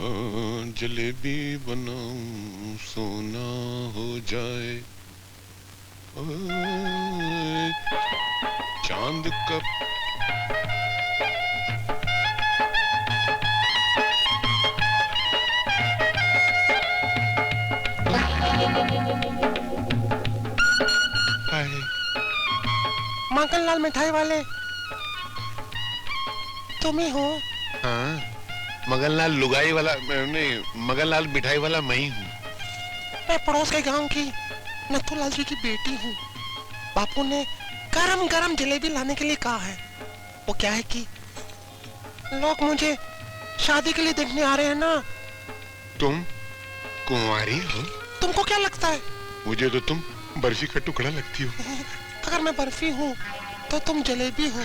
जलेबी बनाऊं सोना हो जाए। चांद का मगनलाल मिठाई वाले तुम ही हो? हाँ, मगनलाल लुगाई वाला नहीं, मगनलाल मिठाई वाला मैं ही हूँ। मैं पड़ोस के गांव की नथुलाल जी की बेटी हूँ। बापू ने गरम गरम जलेबी लाने के लिए कहा है। वो क्या है कि लोग मुझे शादी के लिए देखने आ रहे हैं ना। तुम कुंवारी हो? तुमको क्या लगता है? मुझे तो तुम बर्फी का टुकड़ा लगती हो। अगर मैं बर्फी हूँ तो तुम जलेबी हो,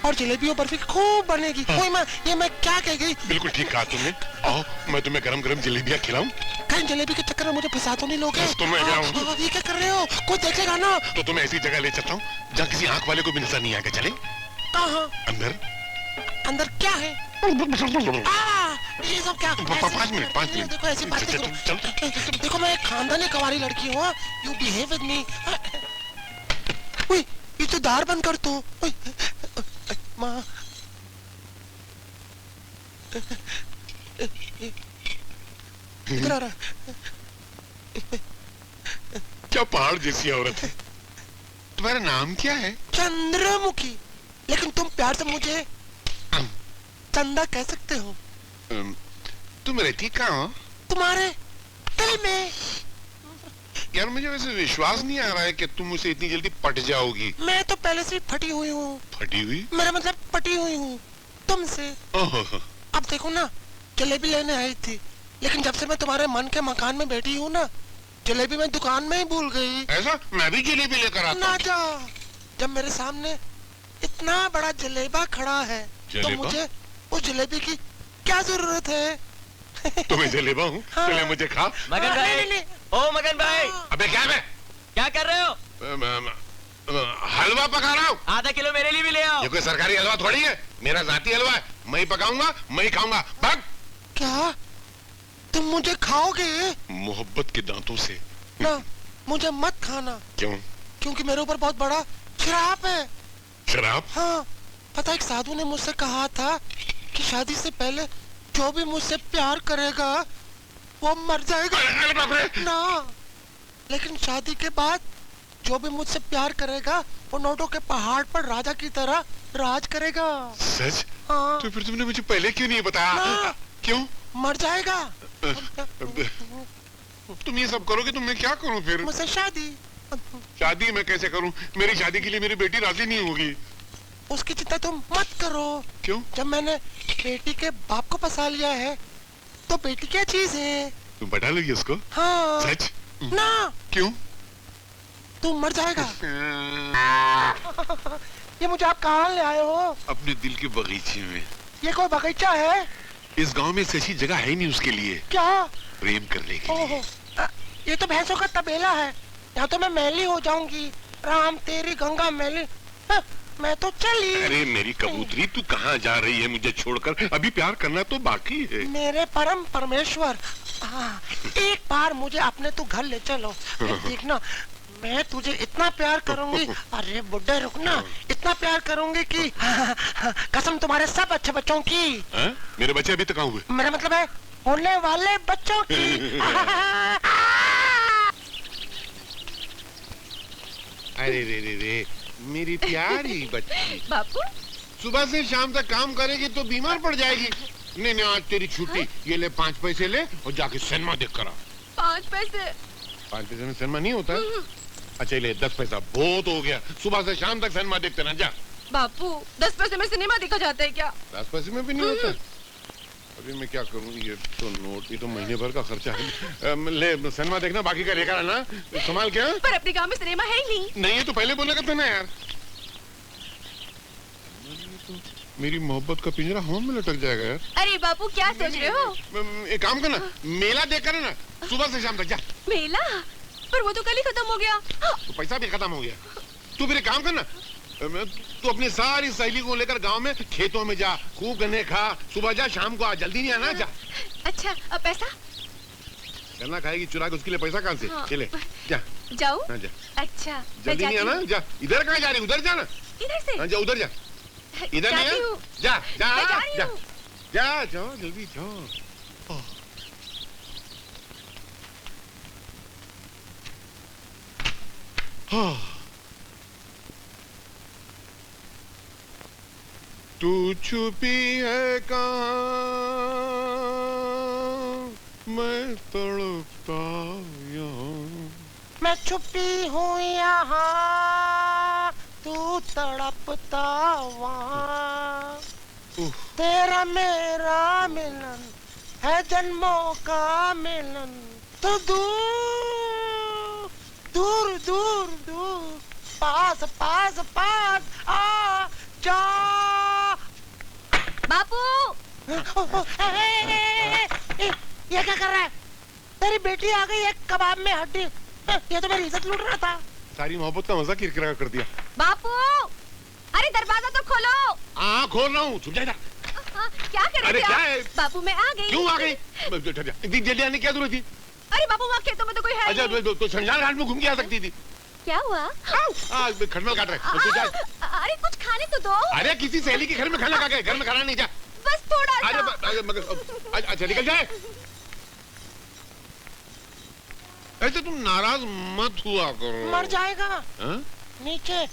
और जलेबी और बर्फी खूब बनेगी। हाँ। मैं क्या कह गई? बिल्कुल ठीक कहा तुमने। आओ मैं तुम्हें गरम गरम जलेबियाँ खिलाऊं। कहीं जलेबी के चक्कर में मुझे फंसा तो नहीं लोगे? तो मैं क्या हूँ? ये क्या कर रहे हो? कोई देखेगा ना। तो तुम्हें ऐसी जगह ले चलता हूँ जहाँ किसी आंख वाले को भी नजर नहीं आएगा। चले? कहाँ? अंदर। अंदर क्या है? ये सब क्या? 5 मिनट। देखो ऐसी बातें करो। देखो मैं एक खानदानी कवारी लड़की हूँ। You behave with me. ये तो दार बंद कर तू। माँ इधर आ रहा। क्या पहाड़ जैसी औरत है। तुम्हारा नाम क्या है? चंद्रमुखी। लेकिन तुम प्यार से मुझे चंदा कह सकते हो। तुम रहती कहाँ हो? तुम्हारे दिल में। यार मुझे वैसे विश्वास नहीं आ रहा है कि तुम मुझसे इतनी जल्दी पट जाओगी। मैं तो पहले से फटी हुई हूँ। फटी हुई? मेरा मतलब पटी हुई हूँ तुमसे। अब देखो ना, जलेबी लेने आई थी, लेकिन जब से मैं तुम्हारे मन के मकान में बैठी हूँ ना, जलेबी मैं दुकान में ही भूल गई। ऐसा? मैं भी जलेबी लेकर आता ना जा। जब मेरे सामने इतना बड़ा जलेबा खड़ा है तो मुझे उस जलेबी की क्या जरूरत है? तुम्हें जलेबा हूँ? हाँ। पहले मुझे खा। मगन भाई। नहीं। ओ मगन भाई। अबे क्या है? क्या कर रहे हो? हलवा पका रहा हूँ। आधा किलो मेरे लिए भी ले आओ। ये कोई सरकारी हलवा थोड़ी है, मेरा जाती हलवा है। मैं ही पकाऊंगा, मैं ही खाऊंगा। भाग। क्या तुम मुझे खाओगे? मोहब्बत के दांतों से। ना, मुझे मत खाना। क्यों? क्योंकि मेरे ऊपर बहुत बड़ा श्राप है। शराब? हाँ, पता एक साधु ने मुझसे कहा था कि शादी से पहले जो भी मुझसे प्यार करेगा वो मर जाएगा। ना, लेकिन शादी के बाद जो भी मुझसे प्यार करेगा वो नोटों के पहाड़ पर राजा की तरह राज करेगा। सच? हाँ। तो फिर तुमने मुझे पहले क्यों नहीं बताया? ना, क्यों? मर जाएगा। तुम ये सब करोगे तो मैं क्या करूं फिर? मुझसे शादी। शादी मैं कैसे करूं? मेरी शादी के लिए मेरी बेटी राजी नहीं होगी। उसकी चिंता तुम मत करो। क्यों? जब मैंने बेटी के बाप को फंसा लिया है तो बेटी क्या चीज है? तुम पटा लोगी उसको? हाँ। सच? ना। क्यों? तुम मर जाएगा। ये मुझे आप कहाँ ले आए हो? अपने दिल के बगीचे में। ये कोई बगीचा है? इस गांव में ऐसी जगह है ही नहीं उसके लिए। क्या? प्रेम करने के लिए। ओहो, ये तो भैंसों का तबेला है। यहाँ तो मैं मैली हो जाऊंगी। राम तेरी गंगा मैली। मैं तो चली। अरे मेरी कबूतरी, तू कहाँ जा रही है मुझे छोड़कर? अभी प्यार करना तो बाकी है। मेरे परम परमेश्वर, एक बार मुझे अपने तू घर ले चलो। देखना, मैं तुझे इतना प्यार करूंगी। अरे बुड्ढे रुकना, इतना प्यार करूंगी कि कसम तुम्हारे सब अच्छे बच्चों की। मेरे बच्चे अभी तक कहाँ हुए? मेरा मतलब है होने वाले बच्चों की। अरे रे मेरी प्यारी बच्ची। बापू, सुबह से शाम तक काम करेगी तो बीमार पड़ जाएगी। नहीं आज तेरी छुट्टी। ये ले 5 पैसे ले और जाके सिनेमा देख कर आ। 5 पैसे? 5 पैसे में सिनेमा नहीं होता? अच्छा ले 10 पैसा बहुत हो गया। सुबह से शाम तक सिनेमा देखते ना। जा। बापू, 10 पैसे में सिनेमा देखा जाता है क्या? 10 पैसे में भी नहीं होता। अभी मैं क्या करूँ? ये तो नोट, ये तो महीने भर का खर्चा है। ले सिनेमा देखना, बाकी का लेकर आना। संभाल क्या? पर अपने गांव में सिनेमा है ही नहीं। नहीं है तो पहले बोला करते ना यार। मेरी मोहब्बत का पिंजरा हवा में लटक जाएगा यार। अरे बापू, क्या सोच रहे हो? एक काम करना, मेला देख कर ना सुबह से शाम तक। जा। मेला? पर वो तो कल ही खत्म हो गया। तो पैसा भी खत्म हो गया। तू फिर एक काम करना, तू अपनी सारी सहेली को लेकर गांव में खेतों में जा, खूब गन्ने खा। सुबह जा, शाम को आ, जल्दी नहीं आना। जा। अच्छा पैसा गन्ना खाएगी चुरा के, उसके लिए पैसा कहाँ से? हाँ। चले जा। जाऊँ? हाँ, जा। अच्छा मैं जल्दी नहीं जाती आना, हूँ। जा। इधर कहाँ जा रही? उधर जाना। इधर से हाँ, जा उधर जा। इधर नहीं जाती है? हूँ। जा जा मैं जा रही जा हूँ। जा, जाओ जल्दी जाओ। तू छुपी है कहाँ, मैं तड़पता यहाँ। मैं छुपी हूँ यहाँ, तू तड़पता वहाँ। तेरा मेरा मिलन है जन्मों का मिलन, तो दूर दूर दूर दूर पास पास पास आ जा। बापू ये क्या कर रहा है? तेरी बेटी आ गई है कबाब में हड्डी। ये तो मेरी इज्जत लूट रहा था। सारी मोहब्बत का मजा किरकिरा कर दिया। बापू अरे दरवाजा तो खोलो। हाँ खोल रहा हूँ, छुप जा। क्या कर रहे अरे थे क्या आप? है? बापू मैं आ गई। क्यों आ गई? इतनी जल्दी आने की क्या जरूरत थी? अरे बापू वहाँ खेतों में तो कोई है अच्छा नहीं। तो शमशान घाट में घूम के आ सकती थी। क्या हुआ? खटमल काट रहे। अरे कुछ खाने तो दो। अरे किसी सहेली के घर में खाना खा गए, घर में खाना नहीं। जा बस थोड़ा सा। अच्छा निकल जाए। ऐसे तुम नाराज मत हुआ करो। मर जाएगा। हाँ? नीचे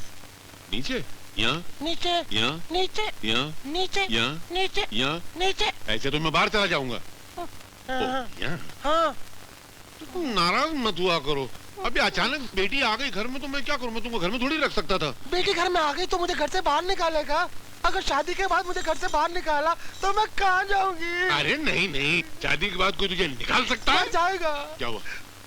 नीचे यहाँ नीचे यहाँ नीचे यहाँ नीचे यहाँ नीचे यहाँ नीचे। ऐसे तो मैं बाहर चला जाऊंगा। हाँ, यहाँ हाँ। तुम नाराज मत हुआ करो। अभी अचानक बेटी आ गई घर में तो मैं क्या करूं? मैं तुमको घर में थोड़ी रख सकता था। बेटी घर में आ गई तो मुझे घर से बाहर निकालेगा। अगर शादी के बाद मुझे घर से बाहर निकाला तो मैं कहाँ जाऊंगी? अरे नहीं नहीं, शादी के बाद कोई तुझे निकाल सकता है? मर जाएगा। क्या हुआ?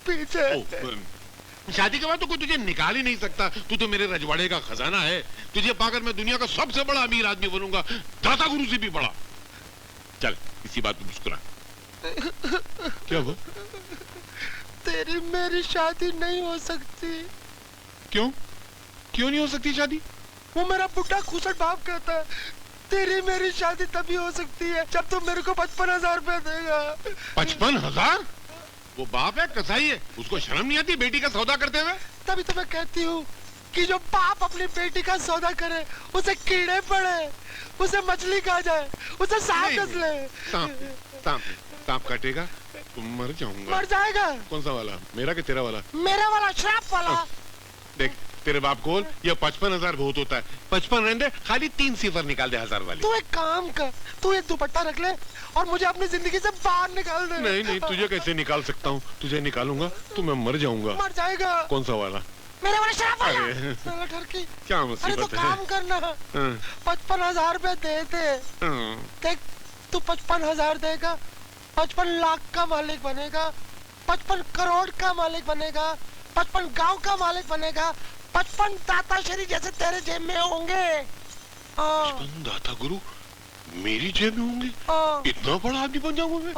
पीछे। शादी के बाद तो कोई तुझे निकाल ही नहीं सकता। तू तो मेरे रजवाड़े का खजाना है। तुझे पाकर मैं दुनिया का सबसे बड़ा अमीर आदमी बनूंगा, दाता गुरु से भी बड़ा। चल इसी बात पे मुस्कुरा। क्या हुआ? तेरी मेरी शादी नहीं हो सकती। क्यों? क्यों नहीं हो सकती शादी? वो मेरा बुढ़ा खुसट बाप कहता है तेरी मेरी शादी तभी हो सकती है जब तुम मेरे को 55,000 रुपए देगा। 55,000? वो बाप है कसाई है, उसको शर्म नहीं आती बेटी का सौदा करते हुए? तभी तो मैं कहती हूँ कि जो बाप अपनी बेटी का सौदा करे उसे कीड़े पड़े, उसे मछली खा जाए, उसे सांप डस ले। सांप काटेगा तो मर जाऊंगा। मर जाएगा। कौन सा वाला, मेरा कि तेरा वाला? मेरा वाला, श्राप वाला। देख तेरे बाप को ये 55,000 बहुत होता है। 55 रहने दे, खाली 3 सिफर निकाल दे 1000 वाली। तू एक काम कर, तू एक दुपट्टा रख ले और मुझे अपनी जिंदगी से बाहर निकाल दे। नहीं नहीं, तुझे कैसे निकाल सकता हूँ? तुझे निकालूंगा तो मैं मर जाऊंगा। मर जाएगा। कौन सा वाला? मेरा वाला श्राप वाला। अरे। साला ठरकी। क्या अरे तो मुसीबत है? काम करना, 55,000 रुपए दे दे। देख तू 55,000 देगा, 55 लाख का मालिक बनेगा, 55 करोड़ का मालिक बनेगा, 55 गांव का मालिक बनेगा, 55 दाताश्री जैसे तेरे जेब में होंगे। 55 दाता गुरु मेरी जेब में होंगे? इतना बड़ा आदमी बन जाऊंगा मैं?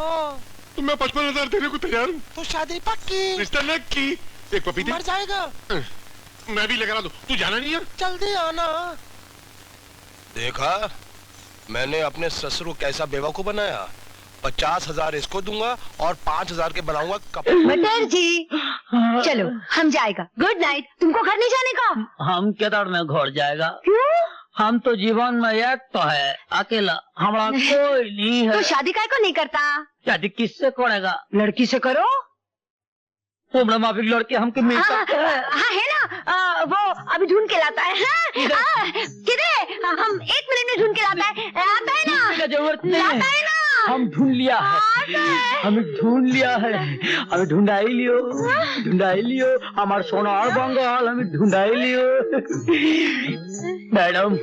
तो मैं 55,000 देने को तैयार हूँ। तो शादी पक्की। रिश्ता न की। एक पपीते? मर जाएगा। मैं भी लेकर आ दूं। तू जाना नहीं है? जल्दी आना। देखा मैंने अपने ससुर को कैसा बेवकूफ बनाया। 50,000 इसको दूंगा और 5,000 के बनाऊंगा कपड़े। मटर जी चलो हम जाएगा। Good night. तुमको घर नहीं जाने का? हम केदार में घर जाएगा। क्यों? हम तो जीवन में एक तो है अकेला, हमारा कोई नहीं है। तो शादी काय को नहीं करता? शादी किससे करेगा? लड़की से करो। उम्र माफिक लड़के हमको मिल सकते हैं। हाँ है ना, वो अभी ढूंढ के लाता है। किधर? हम 1 मिनट में ढूंढ के लाता है। आता है ना? जरूरत नहीं लाता है ना? हम ढूंढ लिया है, हमें ढूंढ लिया है, हमें ढूंढाई लियो हमारे सोनार बंगाल, हमें ढूंढाई लियो। मैडम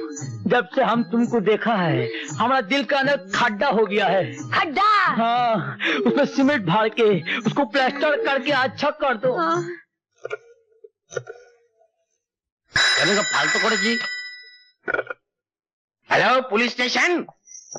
जब से हम तुमको देखा है हमारा दिल का अंदर खड्डा हो गया है। खड्डा? हाँ, उसमें सीमेंट भर के उसको प्लास्टर करके अच्छा कर दो। फालतू करो जी। हेलो पुलिस स्टेशन,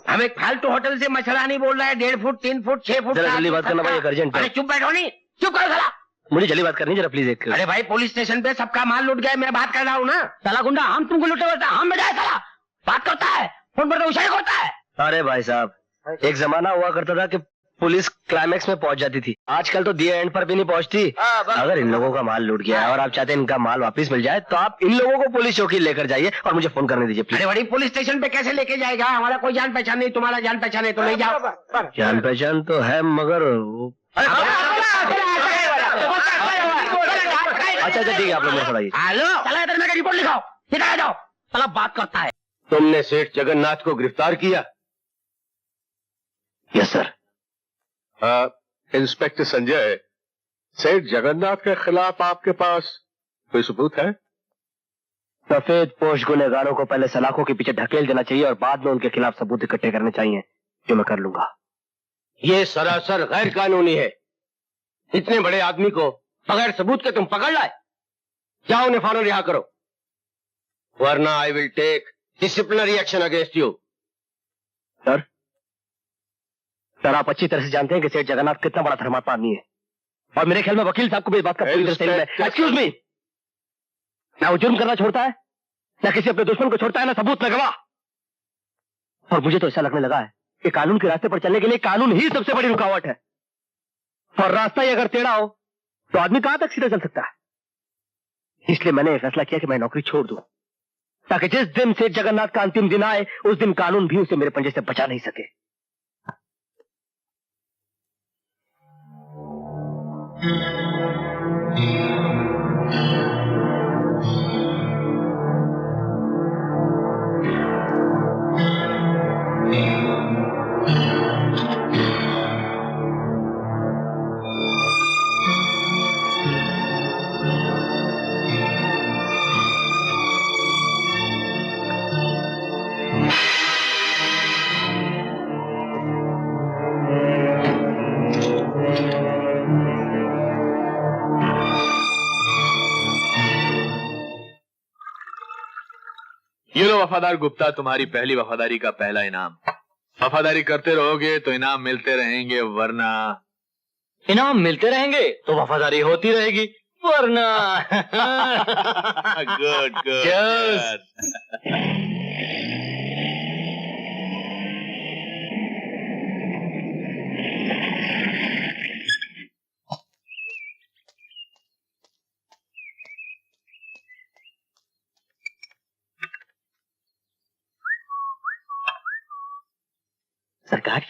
हम एक फालतू होटल से मछला नहीं बोल रहा है। 1.5 फुट 3 फुट 6 फुट। जरा जल्दी बात करना भाई, एक अर्जेंट है। अरे चुप बैठो नहीं, चुप करो साला। मुझे जल्दी बात करनी जरा प्लीज। एक अरे भाई पुलिस स्टेशन पे सबका माल लूट गया, मैं बात कर रहा हूँ ना। साला गुंडा हम तुमको लूटे बोलता है, हम बजाए साला बात करता है, फोन पर तो इशारे करता है। अरे भाई साहब, एक जमाना हुआ करता था कि पुलिस क्लाइमेक्स में पहुंच जाती थी, आजकल तो दिए एंड पर भी नहीं पहुंचती। अगर इन लोगों का माल लूट गया है और आप चाहते हैं इनका माल वापस मिल जाए तो आप इन लोगों को पुलिस चौकी लेकर जाइए और मुझे फोन करने दीजिए प्लीज। अरे बड़ी पुलिस स्टेशन पे कैसे लेके जाएगा? हमारा कोई जान पहचान नहीं, तुम्हारा जान पहचान है तो ले जाओ। जान पहचान तो है मगर अच्छा ठीक है, आप लोग मेरे साथ आइए। हेलो, चला इधर मेरी रिपोर्ट लिखाओ, इधर आ जाओ। साला बात करता है। तुमने सेठ जगन्नाथ को गिरफ्तार किया? Yes sir. इंस्पेक्टर संजय, सेठ जगन्नाथ के खिलाफ आपके पास कोई सबूत है? सफेद पोश गुनहगारों को पहले सलाखों के पीछे ढकेल देना चाहिए और बाद में उनके खिलाफ सबूत इकट्ठे करने चाहिए, जो मैं कर लूंगा। ये सरासर गैर कानूनी है। इतने बड़े आदमी को बगैर सबूत के तुम पकड़ लाए। जाओ उन्हें फौरन रिहा करो, वरना I will take disciplinary action against you. Sir आप अच्छी तरह से जानते हैं कि सेठ जगन्नाथ कितना बड़ा धर्मात्मा आदमी है और मेरे ख्याल में वकील साहब को भी इस बात का पूरी तरह से एक्सक्यूज मी, ना वो जुर्म करना छोड़ता है, ना किसी अपने दुश्मन को छोड़ता है, ना सबूत, ना गवाह। और मुझे तो ऐसा लगने लगा है कि कानून के रास्ते पर चलने के लिए कानून ही सबसे बड़ी रुकावट है और रास्ता ही अगर टेढ़ा हो तो आदमी कहां तक सीधा चल सकता है। इसलिए मैंने फैसला किया कि मैं नौकरी छोड़ दूं ताकि जिस दिन सेठ जगन्नाथ का अंतिम दिन आए उस दिन कानून भी उसे मेरे पंजे से बचा नहीं सके। ये लो वफादार गुप्ता, तुम्हारी पहली वफादारी का पहला इनाम। वफादारी करते रहोगे तो इनाम मिलते रहेंगे, वरना इनाम मिलते रहेंगे तो वफादारी होती रहेगी, वरना गुड Cheers. सरकार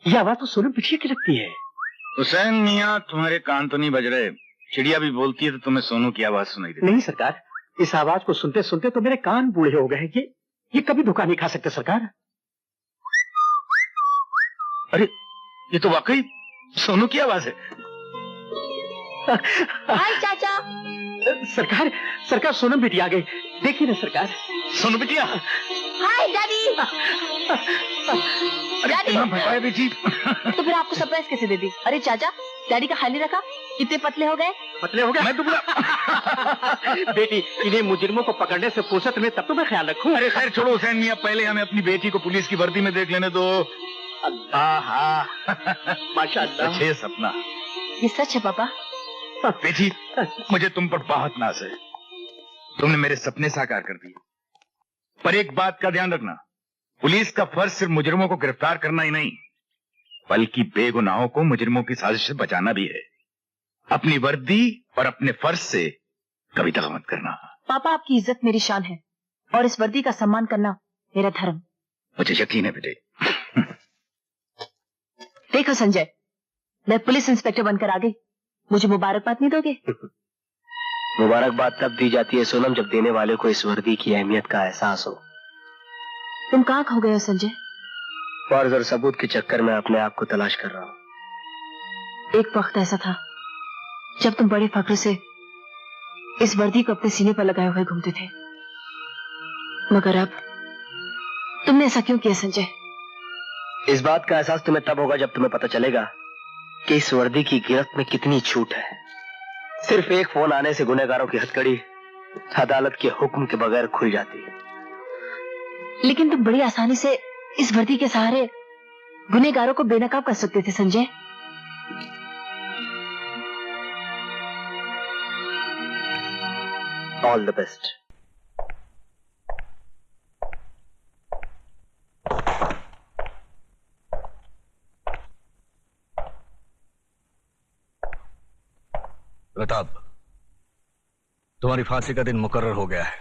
ये आवाज तो सोनम पिछले की लगती है। हुसैन मियाँ, तुम्हारे कान तो नहीं बज रहे? चिड़िया भी बोलती है तो तुम्हें सोनू की आवाज सुनाई देती? नहीं सरकार, इस आवाज को सुनते सुनते तो मेरे कान बूढ़े हो गए। ये कभी धोखा नहीं खा सकते सरकार। अरे ये तो वाकई सोनू की आवाज है। हाय चाचा। सरकार सोनम बेटी आ गई, देखिए ना सरकार। सोनू बिटिया। हाय डैडी। डैडी बताया बेटी। तो फिर आपको सरप्राइज कैसे दे दी? अरे चाचा, डैडी का खाली रखा, कितने पतले हो गए? मैं दुबला। बेटी, इन्हें मुजरिमों को पकड़ने से फुर्सत में तब तो मैं ख्याल रखूं। अरे खैर छोड़ो हुसैन मियाँ, पहले हमें अपनी बेटी को पुलिस की वर्दी में देख लेने दो। माशाअल्लाह। अच्छे सपना। ये सच है पापा? बेटी, मुझे तुम पर बहुत नाज है, तुमने मेरे सपने साकार कर दिए। पर एक बात का ध्यान रखना, पुलिस का फर्ज सिर्फ मुजरिमों को गिरफ्तार करना ही नहीं, बल्कि बेगुनाहों को मुजरिमों की साजिश से बचाना भी है। अपनी वर्दी और अपने फर्ज से कभी दगा मत करना। पापा, आपकी इज्जत मेरी शान है और इस वर्दी का सम्मान करना मेरा धर्म। मुझे यकीन है बेटे। देखो संजय, मैं पुलिस इंस्पेक्टर बनकर आ गई, मुझे मुबारकबाद नहीं दोगे? मुबारकबाद तब दी जाती है सोनम जब देने वाले को इस वर्दी की अहमियत का एहसास हो। तुम कहाँ खो गए हो संजय? फर्ज और सबूत के चक्कर में अपने आप को तलाश कर रहा हूँ। एक वक्त ऐसा था जब तुम बड़े फख्र से इस वर्दी को अपने सीने पर लगाए हुए घूमते थे, मगर अब तुमने ऐसा क्यों किया संजय? इस बात का एहसास तुम्हें तब होगा जब तुम्हें पता चलेगा कि इस वर्दी की गिरफ्त में कितनी छूट है। सिर्फ एक फोन आने से गुनहगारों की हथकड़ी अदालत के हुक्म के बगैर खुल जाती है। लेकिन तुम बड़ी आसानी से इस वर्दी के सहारे गुनहगारों को बेनकाब कर सकते थे Sanjay. All the best. Pratap, तुम्हारी फांसी का दिन मुकर्रर हो गया है।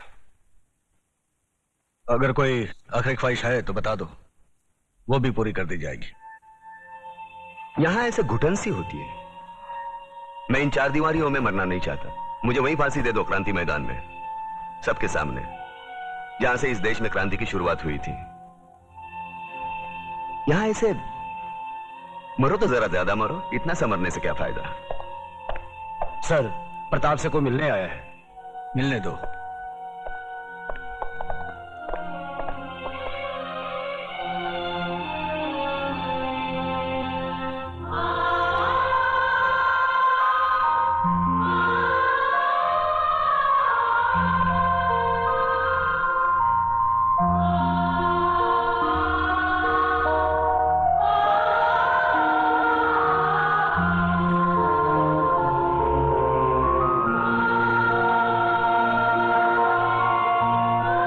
अगर कोई आखिरी ख्वाहिश है तो बता दो, वो भी पूरी कर दी जाएगी। यहां ऐसे घुटन सी होती है। मैं इन 4 दीवारियों में मरना नहीं चाहता। मुझे वहीं फांसी दे दो, क्रांति मैदान में, सबके सामने, जहां से इस देश में क्रांति की शुरुआत हुई थी। यहां ऐसे मरो तो जरा ज्यादा मरो, इतना सा मरने से क्या फायदा। सर, प्रताप से कोई मिलने आया है, मिलने दो।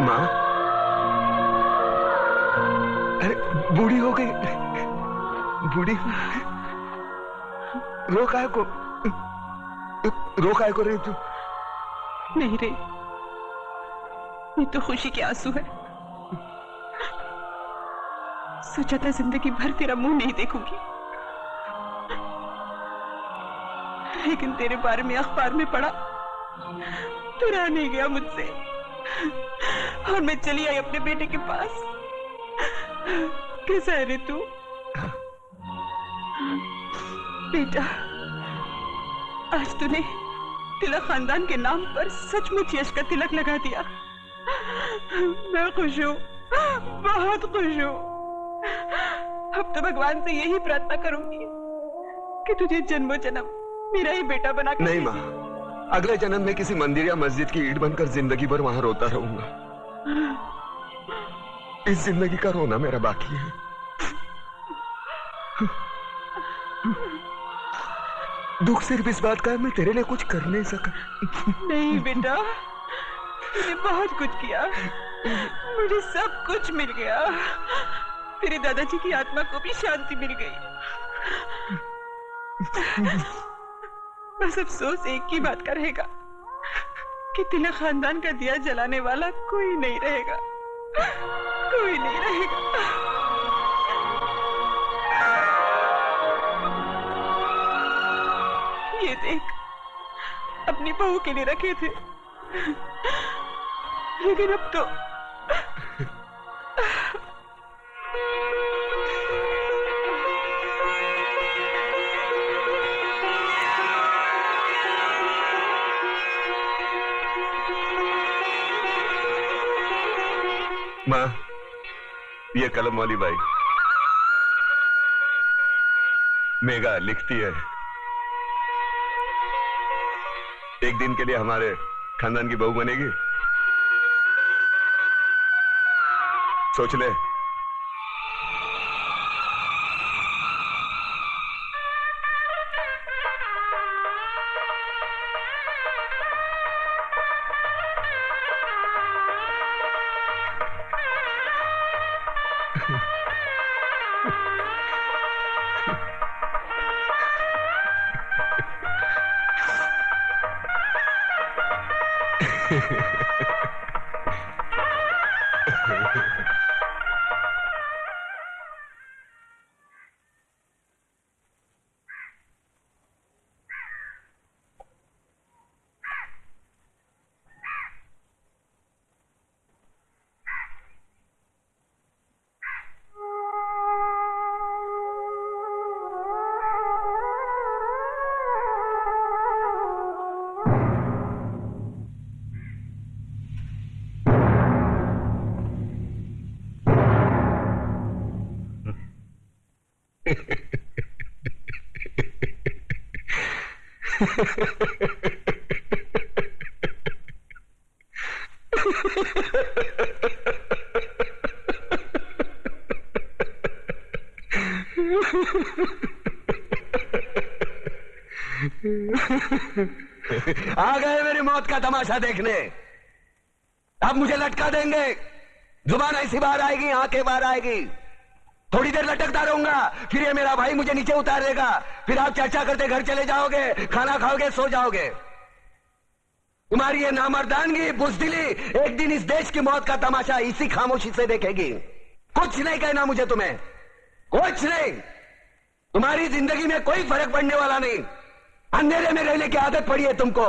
माँ, अरे बूढ़ी हो गई, बूढ़ी रो काय को रही तू? नहीं रे, ये तो खुशी के आंसू है। सोचा था जिंदगी भर तेरा मुंह नहीं देखूंगी, लेकिन तेरे बारे में अखबार में पढ़ा तो रह नहीं गया मुझसे, और मैं चली आई अपने बेटे के पास। कैसा है रे तू? बेटा, आज तूने तिलक खानदान के नाम पर सचमुच यश का तिलक लगा दिया। मैं खुश हूँ, बहुत खुश हूँ। अब तो भगवान से यही प्रार्थना करूंगी कि तुझे जन्मों जन्म मेरा ही बेटा बना कर। नहीं माँ, अगले जन्म में किसी मंदिर या मस्जिद की ईंट बनकर जिंदगी भर वहां रोता रहूंगा। इस जिंदगी का रोना मेरा बाकी है। दुख सिर्फ इस बात का है, मैं तेरे लिए कुछ कर नहीं सका। नहीं बेटा, तूने बहुत कुछ किया, मुझे सब कुछ मिल गया। तेरे दादाजी की आत्मा को भी शांति मिल गई। बस अफसोस एक ही बात का रहेगा कि तिलक खानदान का दिया जलाने वाला कोई नहीं रहेगा, कोई नहीं रहेगा। ये देख, अपनी बहू के लिए रखे थे, लेकिन अब तो माँ, ये कलम वाली बाई मेघा लिखती है, एक दिन के लिए हमारे खानदान की बहू बनेगी। सोच ले। आ गए मेरी मौत का तमाशा देखने। अब मुझे लटका देंगे, जुबान ऐसी बाहर आएगी, आंखें बाहर आएगी, थोड़ी देर लटकता रहूंगा, फिर ये मेरा भाई मुझे नीचे उतार देगा, फिर आप चर्चा करते घर चले जाओगे, खाना खाओगे, सो जाओगे। तुम्हारी ये नामर्दानगी, बुज़दिली एक दिन इस देश की मौत का तमाशा इसी खामोशी से देखेगी। कुछ नहीं कहना मुझे तुम्हें, कुछ नहीं। तुम्हारी जिंदगी में कोई फर्क पड़ने वाला नहीं। अंधेरे में रहने की आदत पड़ी है तुमको,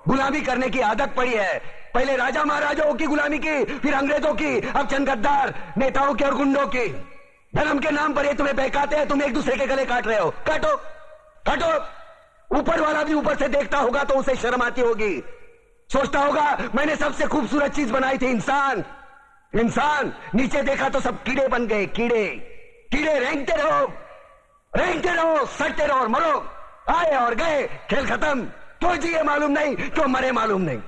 गुलामी करने की आदत पड़ी है। पहले राजा महाराजाओं की गुलामी की, फिर अंग्रेजों की, अब चंद गद्दार नेताओं की और गुंडों की। धर्म के नाम पर ये तुम्हें बहकाते हैं, तुम एक दूसरे के गले काट रहे हो। काटो काटो। ऊपर वाला भी ऊपर से देखता होगा तो उसे शर्म आती होगी, सोचता होगा मैंने सबसे खूबसूरत चीज बनाई थी, इंसान। इंसान नीचे देखा तो सब कीड़े बन गए, कीड़े कीड़े। रेंगते रहो, सटते रहो और मरो। आए और गए, खेल खत्म। क्यों जिए मालूम नहीं, क्यों मरे मालूम नहीं।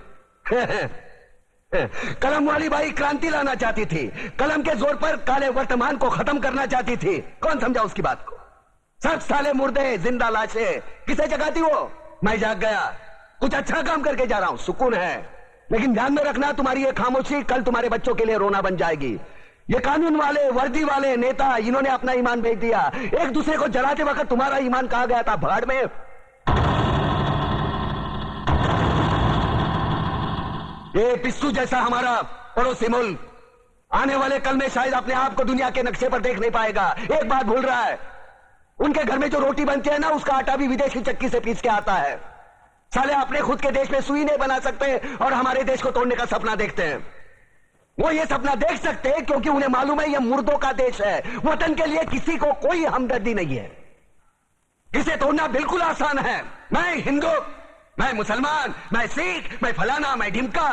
कलम वाली बाई क्रांति लाना चाहती थी, कलम के जोर पर काले वर्तमान को खत्म करना चाहती थी। कौन समझा उसकी बात को? सब साले मुर्दे, जिंदा लाशें। किसे जगाती वो? मैं जाग गया, कुछ अच्छा काम करके जा रहा हूं, सुकून है। लेकिन ध्यान में रखना, तुम्हारी ये खामोशी कल तुम्हारे बच्चों के लिए रोना बन जाएगी। ये कानून वाले, वर्दी वाले नेता, इन्होंने अपना ईमान बेच दिया। एक दूसरे को जलाते वक्त तुम्हारा ईमान कहा गया था, भाड़ में। ये पिस्सू जैसा हमारा पड़ोसी मुल्क आने वाले कल में शायद अपने आप को दुनिया के नक्शे पर देख नहीं पाएगा। एक बात भूल रहा है, उनके घर में जो रोटी बनती है ना, उसका आटा भी विदेशी चक्की से पीस के आता है। साले अपने खुद के देश में सुई नहीं बना सकते और हमारे देश को तोड़ने का सपना देखते हैं। वो ये सपना देख सकते हैं क्योंकि उन्हें मालूम है ये मुर्दों का देश है। वतन के लिए किसी को कोई हमदर्दी नहीं है। इसे तोड़ना बिल्कुल आसान है। मैं हिंदू, मैं मुसलमान, मैं सिख, मैं फलाना, मैं ढिमका।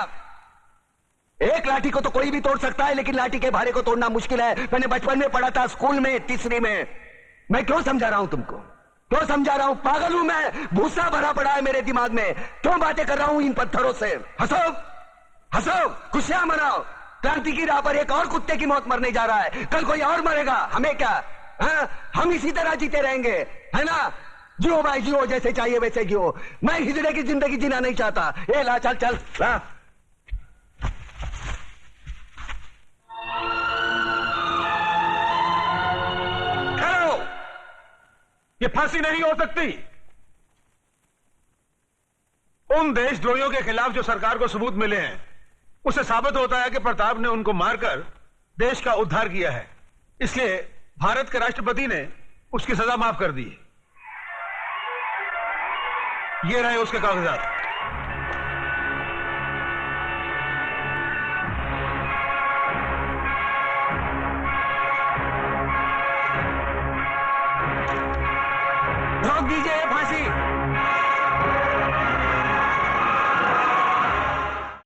एक लाठी को तो कोई भी तोड़ सकता है, लेकिन लाठी के भारे को तोड़ना मुश्किल है। मैंने बचपन में पढ़ा था, स्कूल में, तीसरी में। मैं क्यों समझा रहा हूं तुमको, क्यों समझा रहा हूं? पागल हूं मैं, भूसा भरा पड़ा है मेरे दिमाग में। क्यों बातें कर रहा हूं इन पत्थरों से? हंसो हंसो, खुशियां मनाओ। क्रांति की राह पर एक और कुत्ते की मौत मरने जा रहा है, कल कोई और मरेगा, हमें क्या? हम इसी तरह जीते रहेंगे, है ना? जियो भाई जियो, जैसे चाहिए वैसे जियो। मैं हिजड़े की जिंदगी जीना नहीं चाहता। ए ला, चल चल ला। ठहरो, ये फांसी नहीं हो सकती। उन देशद्रोहियों के खिलाफ जो सरकार को सबूत मिले हैं, उससे साबित होता है कि प्रताप ने उनको मारकर देश का उद्धार किया है। इसलिए भारत के राष्ट्रपति ने उसकी सजा माफ कर दी। ये रहे उसके कागजात। रोक दीजिए फांसी।